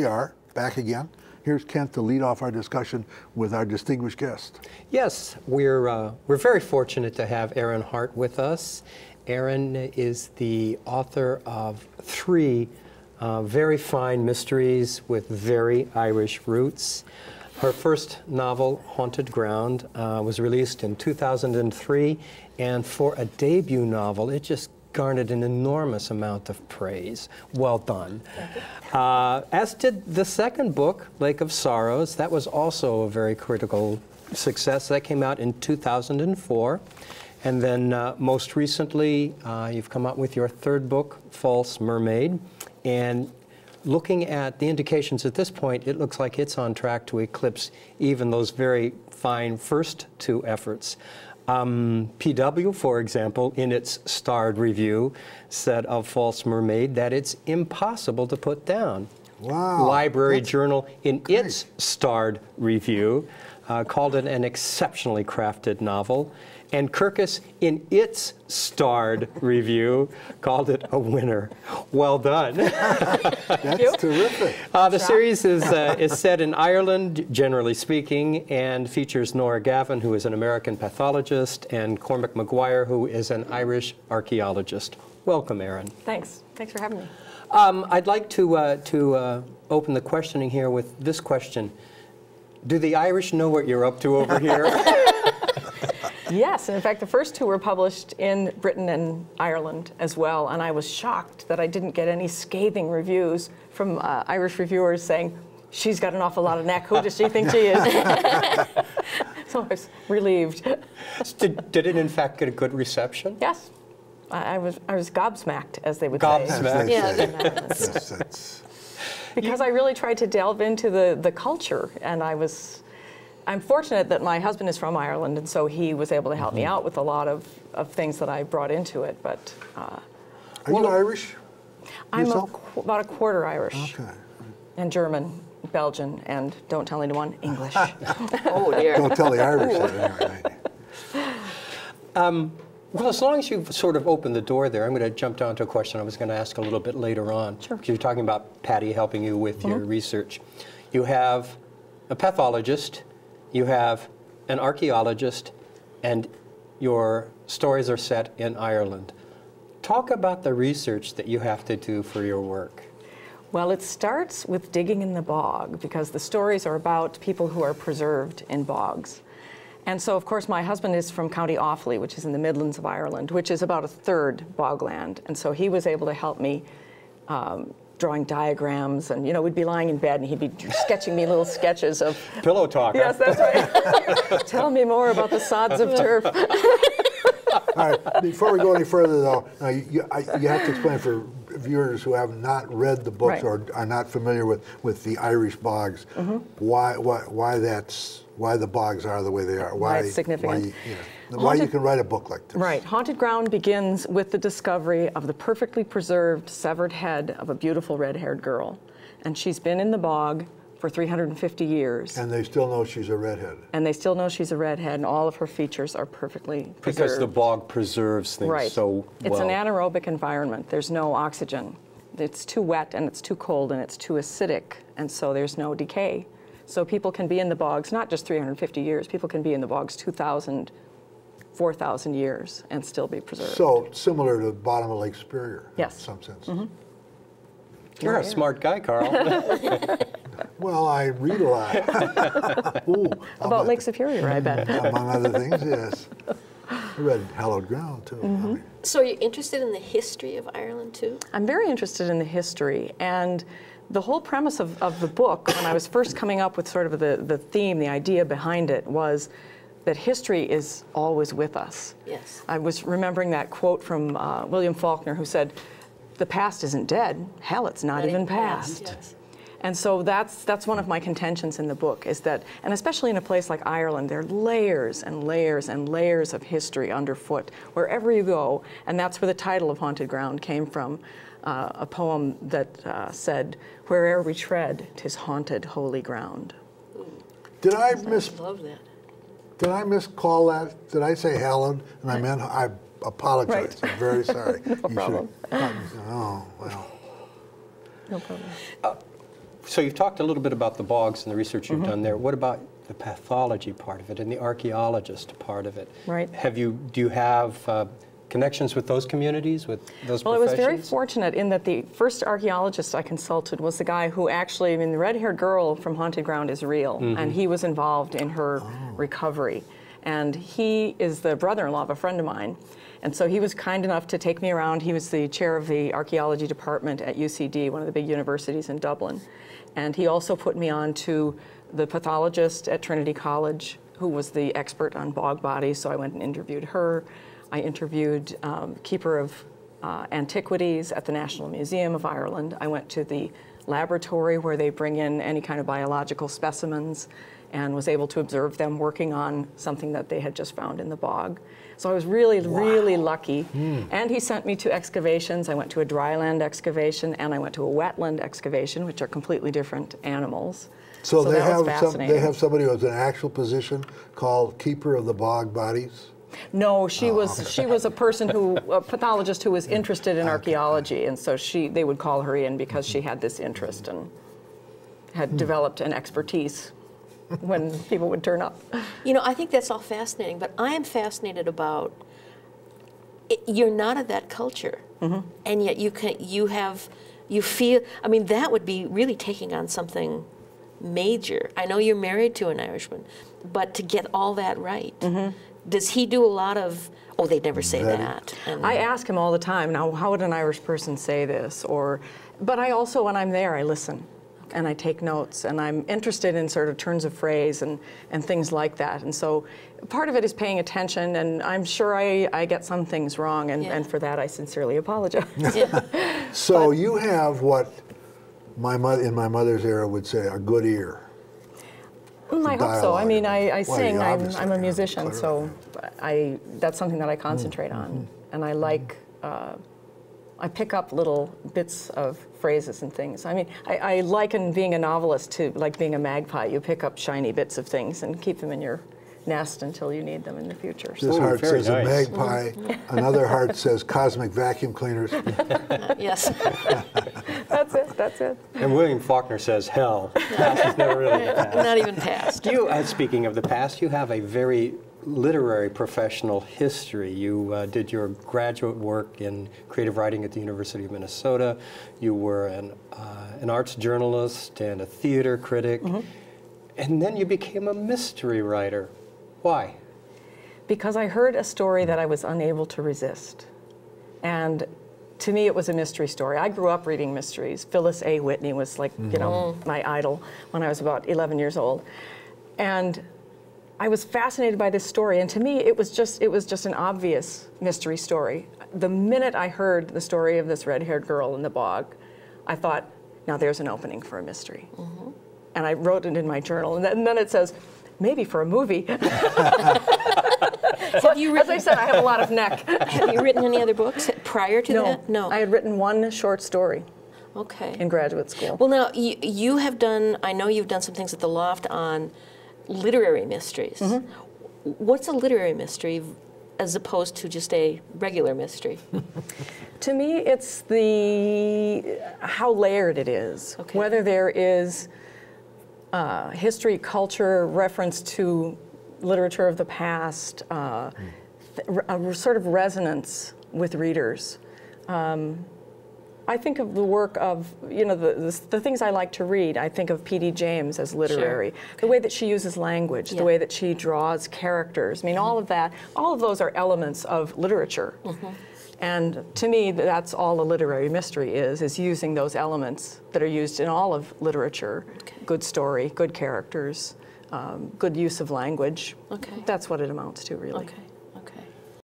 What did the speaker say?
we are, back again. Here's Kent to lead off our discussion with our distinguished guest. Yes, we're very fortunate to have Erin Hart with us. Erin is the author of 3 very fine mysteries with very Irish roots. Her first novel, Haunted Ground, was released in 2003, and for a debut novel, it just garnered an enormous amount of praise. Well done. As did the second book, Lake of Sorrows. That was also a very critical success. That came out in 2004. And then most recently, you've come out with your third book, False Mermaid. And looking at the indications at this point, it looks like it's on track to eclipse even those very fine first 2 efforts. PW, for example, in its starred review, said of False Mermaid that it's impossible to put down. Wow. Library Journal, in its starred review, called it an exceptionally crafted novel. And Kirkus, in its starred review, called it a winner. Well done. That's terrific. The series is set in Ireland, generally speaking, and features Nora Gavin, who is an American pathologist, and Cormac Maguire, who is an Irish archaeologist. Welcome, Erin. Thanks. Thanks for having me. I'd like to open the questioning here with this question. Do the Irish know what you're up to over here? Yes, and in fact, the first 2 were published in Britain and Ireland as well, and I was shocked that I didn't get any scathing reviews from Irish reviewers saying, she's got an awful lot of neck, who does she think she is? So I was relieved. Did it in fact get a good reception? Yes, I was gobsmacked, as they would Gobsmacked. say. Yeah. Because I really tried to delve into the culture, and I'm fortunate that my husband is from Ireland, and so he was able to help me out with a lot of things that I brought into it. But are you Irish? I'm about a quarter Irish. Okay. And German, Belgian, and don't tell anyone, English. Oh dear. Don't tell the Irish that. Well, as long as you've sort of opened the door there, I'm going to jump down to a question I was going to ask a little bit later on. Sure. Because you're talking about Patty helping you with your research. You have a pathologist, you have an archaeologist, and your stories are set in Ireland. Talk about the research that you have to do for your work. Well, it starts with digging in the bog, because the stories are about people who are preserved in bogs. And so, of course, my husband is from County Offaly, which is in the Midlands of Ireland, which is about 1/3 bogland. And so he was able to help me drawing diagrams, and we'd be lying in bed and he'd be sketching me little sketches of Pillow talk. Yes, that's right. Tell me more about the sods of turf. All right, before we go any further, though, you have to explain for viewers who have not read the books or are not familiar with the Irish bogs, why the bogs are the way they are. Why it's significant. Why you can write a book like this. Right. Haunted Ground begins with the discovery of the perfectly preserved severed head of a beautiful red-haired girl. And she's been in the bog for 350 years. And they still know she's a redhead. And they still know she's a redhead, and all of her features are perfectly preserved. Because the bog preserves things so well. It's an anaerobic environment. There's no oxygen. It's too wet, and it's too cold, and it's too acidic, and so there's no decay. So people can be in the bogs, not just 350 years, people can be in the bogs 2,000, 4,000 years and still be preserved. So similar to the bottom of Lake Superior in some sense. You're a smart guy, Carl. Well, I read a lot. Ooh, about Lake Superior, I bet. Among other things, yes. I read Hallowed Ground, too. So are you interested in the history of Ireland, too? I'm very interested in the history. And the whole premise of the book, when I was first coming up with sort of the theme, the idea behind it, was that history is always with us. Yes. I was remembering that quote from William Faulkner, who said, "The past isn't dead. Hell, it's not even past." Yes. And so that's one of my contentions in the book, is that, and especially in a place like Ireland, there are layers and layers and layers of history underfoot wherever you go, and that's where the title of Haunted Ground came from, a poem that said, "Where'er we tread, 'tis haunted holy ground." Did I love that. Did I miscall that? Did I say hallowed? And I meant, I apologize. I'm very sorry. No problem. Oh, well. No problem. So you've talked a little bit about the bogs and the research you've done there. What about the pathology part of it and the archaeologist part of it? Right. Do you have connections with those communities, with those Well, I professions? was very fortunate in that the first archaeologist I consulted was the guy who actually, I mean, the red-haired girl from Haunted Ground is real, and he was involved in her recovery. And he is the brother-in-law of a friend of mine. And so he was kind enough to take me around. He was the chair of the archaeology department at UCD, one of the big universities in Dublin. And he also put me on to the pathologist at Trinity College, who was the expert on bog bodies, so I went and interviewed her. I interviewed keeper of antiquities at the National Museum of Ireland. I went to the laboratory where they bring in any kind of biological specimens and was able to observe them working on something that they had just found in the bog. So I was really, really lucky. And he sent me to excavations. I went to a dryland excavation and I went to a wetland excavation, which are completely different animals. So they that was have fascinating. they have somebody who has an actual position called keeper of the bog bodies? No, she was a person a pathologist who was interested in archaeology, and so they would call her in because she had this interest and had developed an expertise when people would turn up. You know, I think that's all fascinating, but I am fascinated about you're not of that culture, and yet you feel. I mean, that would be really taking on something major. I know you're married to an Irishman, but to get all that right, does he do a lot of? Oh, they never say that. And I ask him all the time, now, how would an Irish person say this? But I also, when I'm there, I listen. And I take notes, and I'm interested in sort of turns of phrase and things like that. And so part of it is paying attention, and I'm sure I get some things wrong, and for that I sincerely apologize. So you have what in my mother's era would say a good ear. I hope so. I mean, I Well, sing, you I'm obviously a have, musician, so that's something that I concentrate on. And I like, I pick up little bits of phrases and things. I mean, I liken being a novelist to like being a magpie. You pick up shiny bits of things and keep them in your nest until you need them in the future. This heart very says nice. a magpie. Another heart says cosmic vacuum cleaners. yes. That's it. And William Faulkner says hell. Past is never really the past. Not even past. You, speaking of the past, you have a very literary professional history. You did your graduate work in creative writing at the University of Minnesota. You were an arts journalist and a theater critic. And then you became a mystery writer. Why? Because I heard a story that I was unable to resist. And to me, it was a mystery story. I grew up reading mysteries. Phyllis A. Whitney was like, you know, my idol when I was about 11 years old. And I was fascinated by this story, and to me, it was just an obvious mystery story. The minute I heard the story of this red-haired girl in the bog, I thought, now there's an opening for a mystery. And I wrote it in my journal, and then it says, maybe for a movie. As I said, I have a lot of neck. Have you written any other books prior to that? No. I had written one short story Okay. in graduate school. Well, now you have done. I know you've done some things at the Loft on literary mysteries. What's a literary mystery as opposed to just a regular mystery? To me, it's how layered it is. Okay. Whether there is history, culture, reference to literature of the past, a sort of resonance with readers. I think of the work of, you know, the things I like to read. I think of P.D. James as literary. Sure. Okay. The way that she uses language, the way that she draws characters. I mean, all of those are elements of literature. And to me, that's all a literary mystery is using those elements that are used in all of literature. Okay. Good story, good characters, good use of language. Okay. That's what it amounts to, really. Okay.